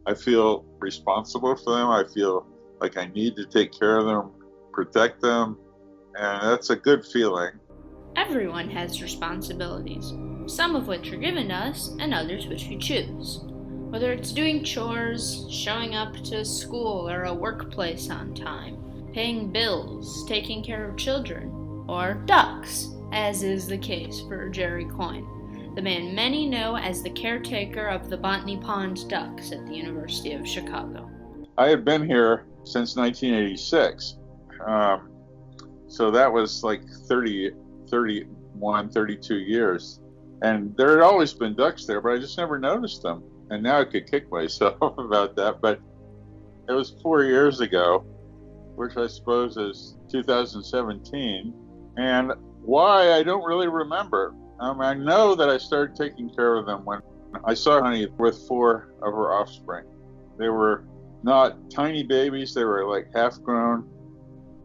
I feel responsible for them. I feel like I need to take care of them, protect them, and that's a good feeling. Everyone has responsibilities, some of which are given to us and others which we choose. Whether it's doing chores, showing up to school or a workplace on time, paying bills, taking care of children, or ducks, as is the case for Jerry Coyne, the man many know as the caretaker of the Botany Pond ducks at the University of Chicago. I had been here since 1986. Um, so that was like 30, 31, 32 years. And there had always been ducks there, but I just never noticed them. And now I could kick myself about that. But it was 4 years ago, which I suppose is 2017. And why, I don't really remember. I know that I started taking care of them when I saw Honey with 4 of her offspring. They were not tiny babies, they were like half grown.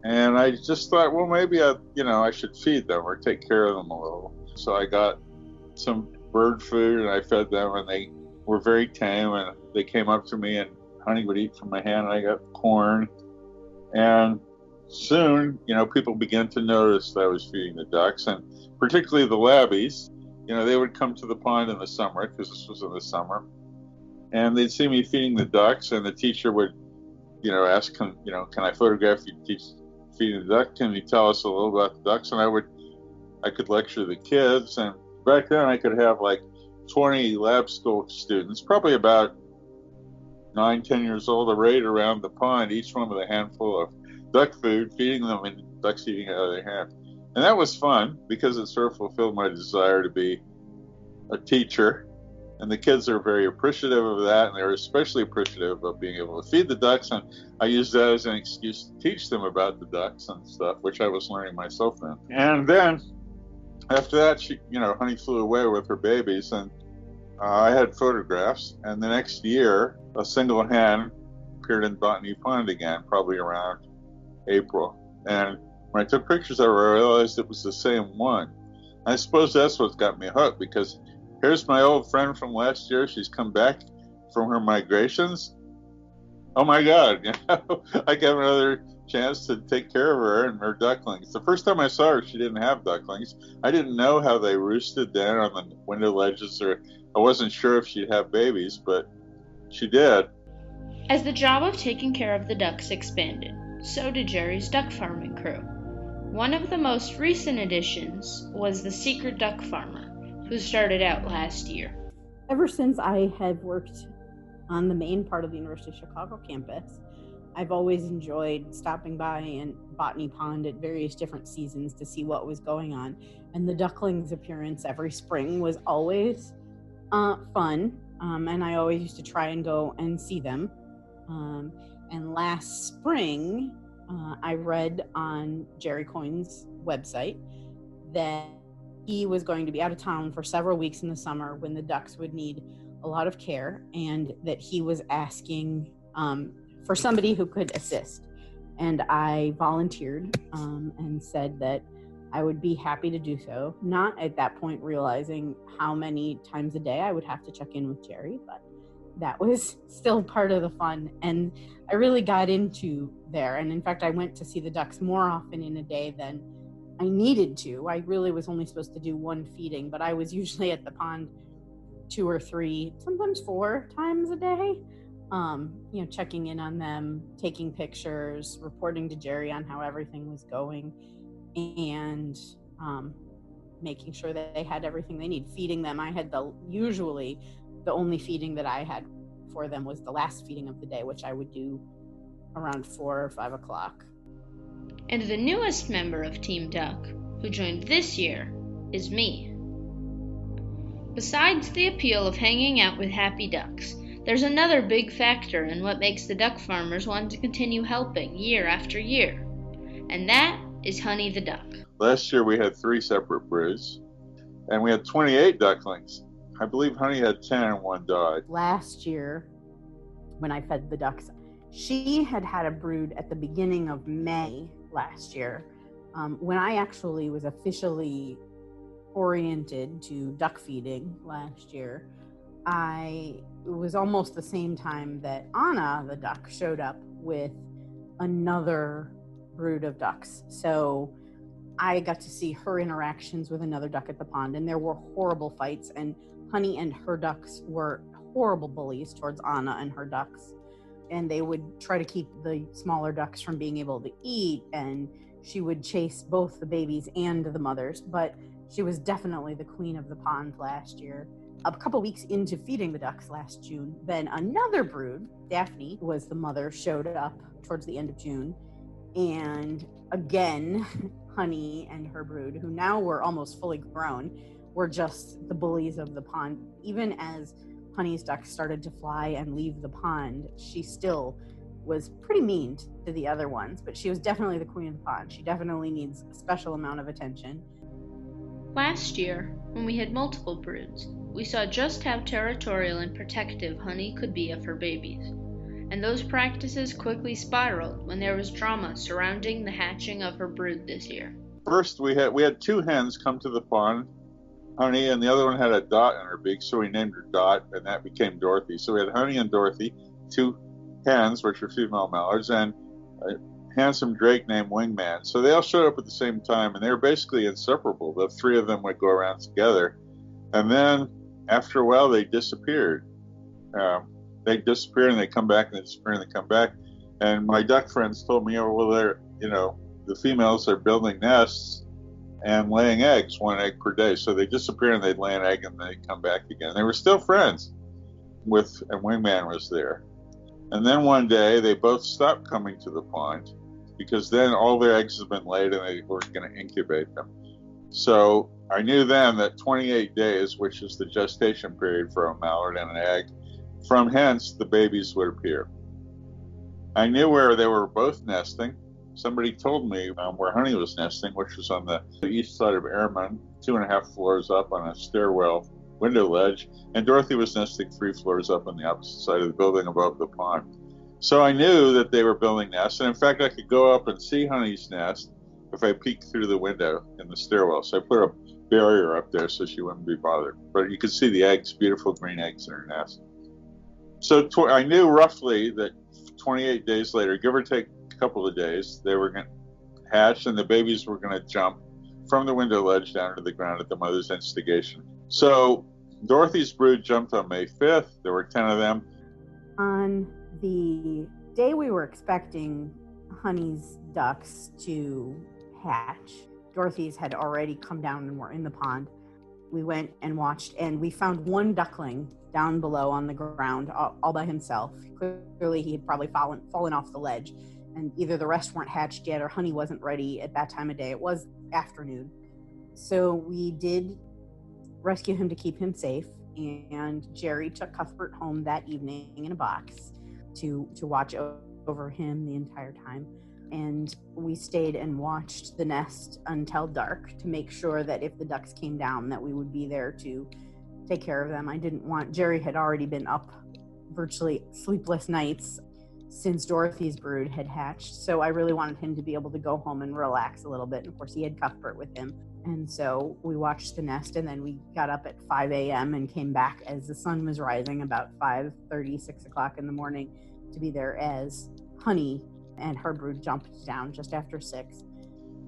And I just thought, well, maybe I should feed them or take care of them a little. So I got some bird food and I fed them, and they were very tame, and they came up to me and Honey would eat from my hand, and I got corn. And soon, people began to notice that I was feeding the ducks, and particularly the labbies. They would come to the pond in the summer, because this was in the summer, and they'd see me feeding the ducks, and the teacher would, ask, can I photograph you feeding the duck? Can you tell us a little about the ducks? And I could lecture the kids, and back then I could have like 20 lab school students, probably about 9, 10 years old, arrayed around the pond, each one with a handful of duck food, feeding them, and ducks eating out of their hand. And that was fun because it sort of fulfilled my desire to be a teacher. And the kids are very appreciative of that, and they're especially appreciative of being able to feed the ducks. And I used that as an excuse to teach them about the ducks and stuff, which I was learning myself then. And then after that, Honey flew away with her babies, and I had photographs. And the next year, a single hen appeared in Botany Pond again, probably around April. And when I took pictures of her, I realized it was the same one. I suppose that's what got me hooked, because here's my old friend from last year. She's come back from her migrations. Oh my God, I got another chance to take care of her and her ducklings. The first time I saw her, she didn't have ducklings. I didn't know how they roosted there on the window ledges, or I wasn't sure if she'd have babies, but she did. As the job of taking care of the ducks expanded, so did Jerry's duck farming crew. One of the most recent additions was the secret duck farmer, who started out last year. Ever since I have worked on the main part of the University of Chicago campus, I've always enjoyed stopping by in Botany Pond at various different seasons to see what was going on. And the ducklings' appearance every spring was always fun, and I always used to try and go and see them. And last spring, I read on Jerry Coyne's website that he was going to be out of town for several weeks in the summer when the ducks would need a lot of care, and that he was asking for somebody who could assist. And I volunteered and said that I would be happy to do so, not at that point realizing how many times a day I would have to check in with Jerry, but that was still part of the fun. And I really got into there. And in fact, I went to see the ducks more often in a day than I needed to. I really was only supposed to do one feeding, but I was usually at the pond 2 or 3, sometimes 4 times a day, checking in on them, taking pictures, reporting to Jerry on how everything was going, and making sure that they had everything they need. Feeding them, I had usually the only feeding that I had for them was the last feeding of the day, which I would do around 4 or 5 o'clock. And the newest member of Team Duck, who joined this year, is me. Besides the appeal of hanging out with happy ducks, there's another big factor in what makes the duck farmers want to continue helping year after year, and that is Honey the duck. Last year we had 3 separate broods, and we had 28 ducklings. I believe Honey had 10 and 1 died. Last year, when I fed the ducks, she had a brood at the beginning of May last year, when I actually was officially oriented to duck feeding last year. it was almost the same time that Anna, the duck, showed up with another brood of ducks. So I got to see her interactions with another duck at the pond, and there were horrible fights, and Honey and her ducks were horrible bullies towards Anna and her ducks. And they would try to keep the smaller ducks from being able to eat, and she would chase both the babies and the mothers. But she was definitely the queen of the pond last year. A couple weeks into feeding the ducks last June, then another brood, Daphne, was the mother, showed up towards the end of June. And again, Honey and her brood, who now were almost fully grown, were just the bullies of the pond. Even as Honey's ducks started to fly and leave the pond, she still was pretty mean to the other ones, but she was definitely the queen of the pond. She definitely needs a special amount of attention. Last year, when we had multiple broods, we saw just how territorial and protective Honey could be of her babies, and those practices quickly spiraled when there was drama surrounding the hatching of her brood this year. First, we had two hens come to the pond, Honey, and the other one had a dot in her beak, so we named her Dot, and that became Dorothy. So we had Honey and Dorothy, two hens, which are female mallards, and a handsome drake named Wingman. So they all showed up at the same time, and they were basically inseparable. The three of them would go around together. And then, after a while, they disappeared. They disappear, and they come back, and they disappear, and they come back. And my duck friends told me, oh, well, the females are building nests and laying eggs, one egg per day. So they disappear and they'd lay an egg and they'd come back again. They were still friends and Wingman was there. And then one day they both stopped coming to the pond because then all their eggs had been laid and they were going to incubate them. So I knew then that 28 days, which is the gestation period for a mallard and an egg, from hence the babies would appear. I knew where they were both nesting. Somebody told me where Honey was nesting, which was on the east side of Airman, 2.5 floors up on a stairwell window ledge, and Dorothy was nesting 3 floors up on the opposite side of the building above the pond. So I knew that they were building nests, and in fact I could go up and see Honey's nest if I peeked through the window in the stairwell. So I put a barrier up there so she wouldn't be bothered. But you could see the eggs, beautiful green eggs in her nest. So I knew roughly that 28 days later, give or take couple of days, they were going to hatch and the babies were going to jump from the window ledge down to the ground at the mother's instigation. So Dorothy's brood jumped on May 5th. There were 10 of them. On the day we were expecting Honey's ducks to hatch, Dorothy's had already come down and were in the pond. We went and watched, and we found one duckling down below on the ground all by himself. Clearly he had probably fallen off the ledge, and either the rest weren't hatched yet or Honey wasn't ready at that time of day. It was afternoon. So we did rescue him to keep him safe, and Jerry took Cuthbert home that evening in a box to watch over him the entire time. And we stayed and watched the nest until dark to make sure that if the ducks came down that we would be there to take care of them. Jerry had already been up virtually sleepless nights since Dorothy's brood had hatched. So I really wanted him to be able to go home and relax a little bit. And of course he had Cuthbert with him. And so we watched the nest, and then we got up at 5 a.m. and came back as the sun was rising, about 5:30, 6 o'clock in the morning, to be there as Honey and her brood jumped down just after 6.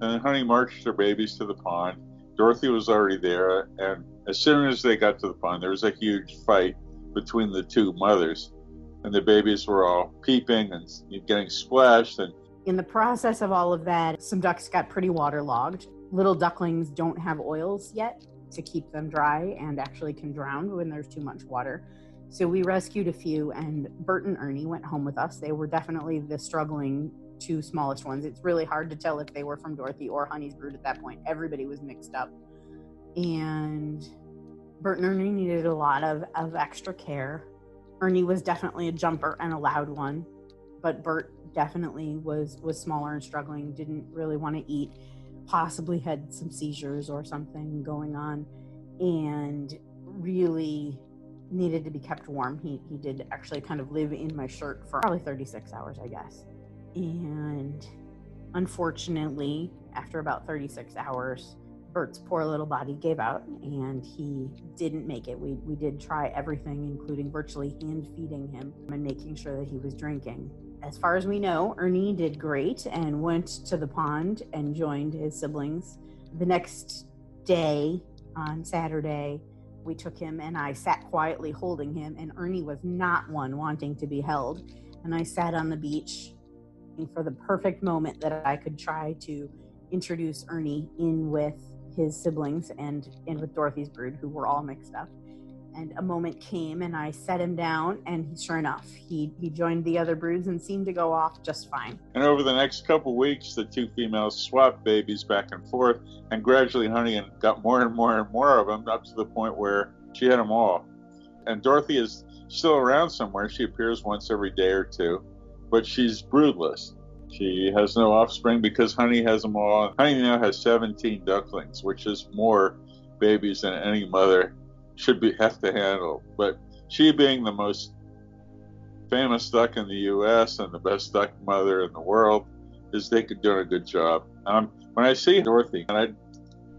And Honey marched her babies to the pond. Dorothy was already there, and as soon as they got to the pond, there was a huge fight between the two mothers, and the babies were all peeping and getting splashed. And in the process of all of that, some ducks got pretty waterlogged. Little ducklings don't have oils yet to keep them dry and actually can drown when there's too much water. So we rescued a few, and Bert and Ernie went home with us. They were definitely the struggling 2 smallest ones. It's really hard to tell if they were from Dorothy or Honey's brood at that point. Everybody was mixed up. And Bert and Ernie needed a lot of extra care. Ernie was definitely a jumper and a loud one, but Bert definitely was smaller and struggling, didn't really want to eat, possibly had some seizures or something going on, and really needed to be kept warm. He did actually kind of live in my shirt for probably 36 hours, I guess. And unfortunately, after about 36 hours, Bert's poor little body gave out and he didn't make it. We did try everything, including virtually hand feeding him and making sure that he was drinking. As far as we know, Ernie did great and went to the pond and joined his siblings. The next day, on Saturday, we took him and I sat quietly holding him, and Ernie was not one wanting to be held. And I sat on the beach for the perfect moment that I could try to introduce Ernie in with his siblings and with Dorothy's brood, who were all mixed up. And a moment came and I set him down, and sure enough, he joined the other broods and seemed to go off just fine. And over the next couple weeks, the two females swapped babies back and forth, and gradually Honey got more and more and more of them, up to the point where she had them all. And Dorothy is still around somewhere. She appears once every day or two, but she's broodless. She has no offspring because Honey has them all. Honey now has 17 ducklings, which is more babies than any mother should have to handle. But she, being the most famous duck in the U.S. and the best duck mother in the world, is doing a good job. When I see Dorothy, and I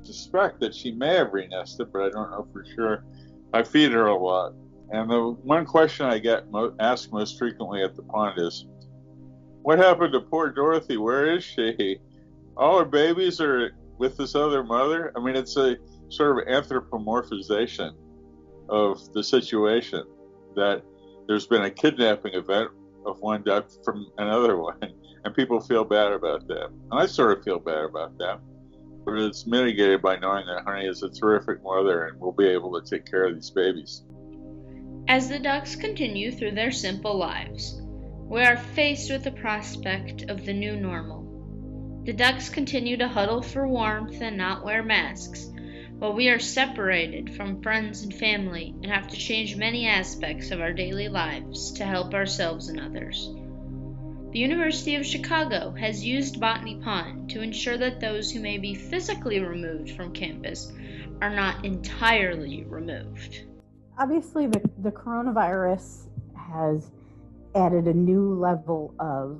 suspect that she may have renested, but I don't know for sure, I feed her a lot. And the one question I get asked most frequently at the pond is, what happened to poor Dorothy? Where is she? All her babies are with this other mother? I mean, it's a sort of anthropomorphization of the situation, that there's been a kidnapping event of one duck from another one, and people feel bad about that. And I sort of feel bad about that. But it's mitigated by knowing that Honey is a terrific mother and will be able to take care of these babies. As the ducks continue through their simple lives, we are faced with the prospect of the new normal. The ducks continue to huddle for warmth and not wear masks, while we are separated from friends and family and have to change many aspects of our daily lives to help ourselves and others. The University of Chicago has used Botany Pond to ensure that those who may be physically removed from campus are not entirely removed. Obviously, the coronavirus has added a new level of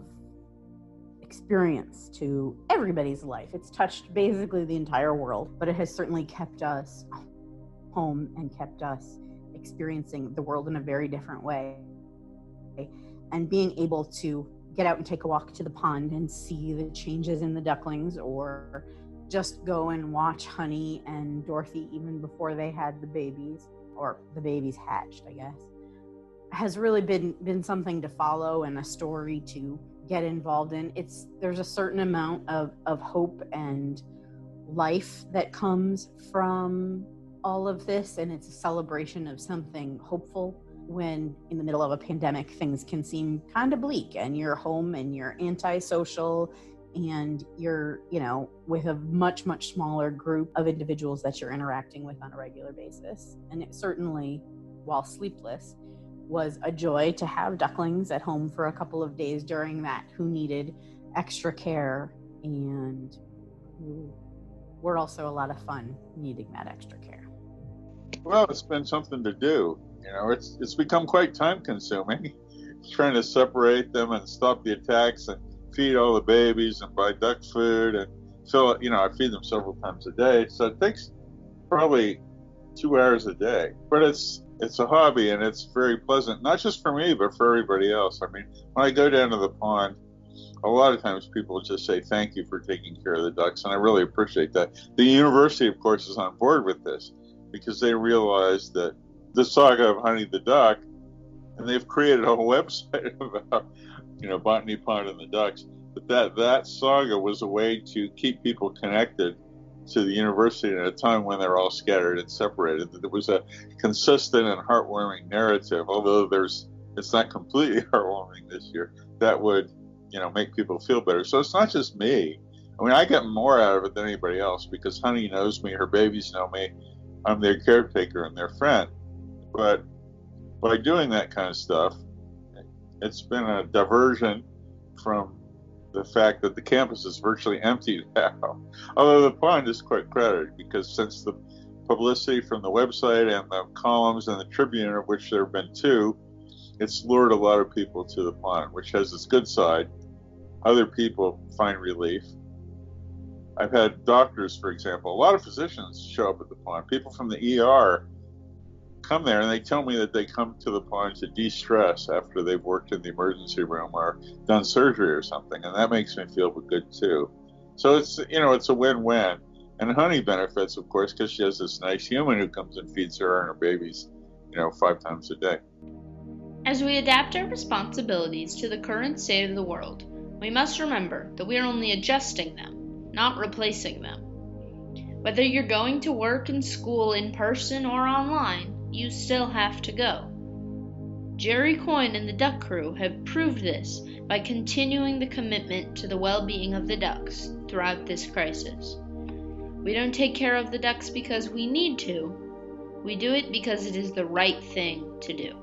experience to everybody's life. It's touched basically the entire world, but it has certainly kept us home and kept us experiencing the world in a very different way. And being able to get out and take a walk to the pond and see the changes in the ducklings, or just go and watch Honey and Dorothy even before they had the babies, or the babies hatched, I guess, has really been something to follow and a story to get involved in. There's a certain amount of hope and life that comes from all of this, and it's a celebration of something hopeful when in the middle of a pandemic things can seem kind of bleak and you're home and you're antisocial and you're, with a much, much smaller group of individuals that you're interacting with on a regular basis. And it certainly, while sleepless, was a joy to have ducklings at home for a couple of days during that who needed extra care and who were also a lot of fun needing that extra care. Well, it's been something to do. It's become quite time consuming, trying to separate them and stop the attacks and feed all the babies and buy duck food and fill it. I feed them several times a day, so it takes probably 2 hours a day. But it's a hobby, and it's very pleasant, not just for me, but for everybody else. I mean, when I go down to the pond, a lot of times people just say thank you for taking care of the ducks, and I really appreciate that. The university, of course, is on board with this because they realize that the saga of Honey the Duck, and they've created a whole website about, Botany Pond and the ducks, but that saga was a way to keep people connected to the university at a time when they're all scattered and separated. There was a consistent and heartwarming narrative, although it's not completely heartwarming this year, that would, make people feel better. So it's not just me. I mean, I get more out of it than anybody else because Honey knows me, her babies know me, I'm their caretaker and their friend. But by doing that kind of stuff, it's been a diversion from the fact that the campus is virtually empty now. Although the pond is quite crowded because since the publicity from the website and the columns and the Tribune, of which there have been 2, it's lured a lot of people to the pond, which has its good side. Other people find relief. I've had doctors, for example, a lot of physicians show up at the pond. People from the ER come there and they tell me that they come to the pond to de-stress after they've worked in the emergency room or done surgery or something, and that makes me feel good too. So it's a win-win. And Honey benefits, of course, because she has this nice human who comes and feeds her and her babies 5 times a day. As we adapt our responsibilities to the current state of the world, we must remember that we are only adjusting them, not replacing them. Whether you're going to work and school in person or online, you still have to go. Jerry Coyne and the duck crew have proved this by continuing the commitment to the well-being of the ducks throughout this crisis. We don't take care of the ducks because we need to. We do it because it is the right thing to do.